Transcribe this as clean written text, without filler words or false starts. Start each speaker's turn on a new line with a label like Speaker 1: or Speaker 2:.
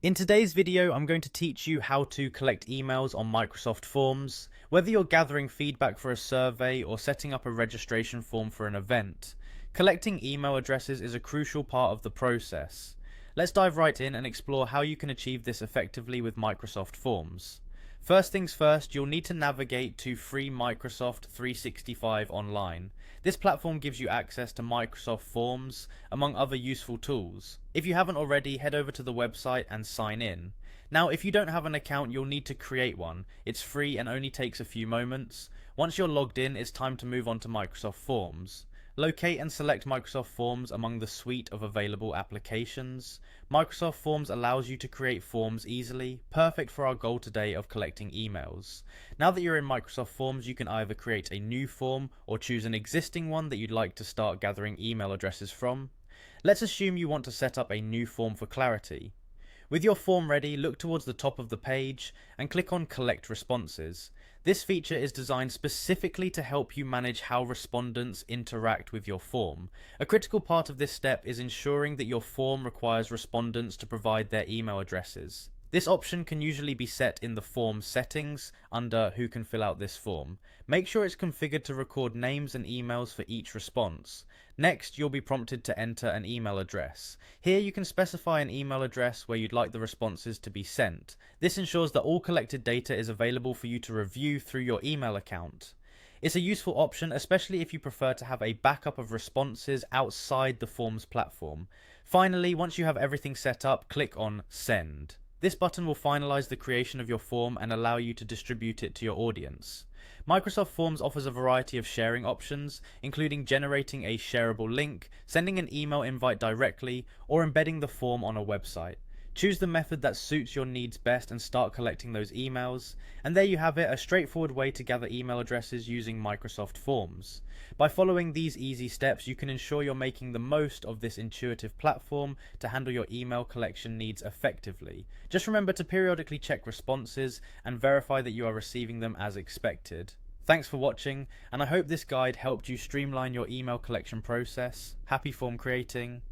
Speaker 1: In today's video, I'm going to teach you how to collect emails on Microsoft Forms. Whether you're gathering feedback for a survey or setting up a registration form for an event, collecting email addresses is a crucial part of the process. Let's dive right in and explore how you can achieve this effectively with Microsoft Forms. First things first, you'll need to navigate to free Microsoft 365 Online. This platform gives you access to Microsoft Forms, among other useful tools. If you haven't already, head over to the website and sign in. Now, if you don't have an account, you'll need to create one. It's free and only takes a few moments. Once you're logged in, it's time to move on to Microsoft Forms. Locate and select Microsoft Forms among the suite of available applications. Microsoft Forms allows you to create forms easily, perfect for our goal today of collecting emails. Now that you're in Microsoft Forms, you can either create a new form or choose an existing one that you'd like to start gathering email addresses from. Let's assume you want to set up a new form for clarity. With your form ready, look towards the top of the page and click on Collect Responses. This feature is designed specifically to help you manage how respondents interact with your form. A critical part of this step is ensuring that your form requires respondents to provide their email addresses. This option can usually be set in the form settings under Who can fill out this form. Make sure it's configured to record names and emails for each response. Next, you'll be prompted to enter an email address. Here you can specify an email address where you'd like the responses to be sent. This ensures that all collected data is available for you to review through your email account. It's a useful option, especially if you prefer to have a backup of responses outside the Forms platform. Finally, once you have everything set up, click on Send. This button will finalize the creation of your form and allow you to distribute it to your audience. Microsoft Forms offers a variety of sharing options, including generating a shareable link, sending an email invite directly, or embedding the form on a website. Choose the method that suits your needs best and start collecting those emails. And there you have it, a straightforward way to gather email addresses using Microsoft Forms. By following these easy steps, you can ensure you're making the most of this intuitive platform to handle your email collection needs effectively. Just remember to periodically check responses and verify that you are receiving them as expected. Thanks for watching, and I hope this guide helped you streamline your email collection process. Happy form creating.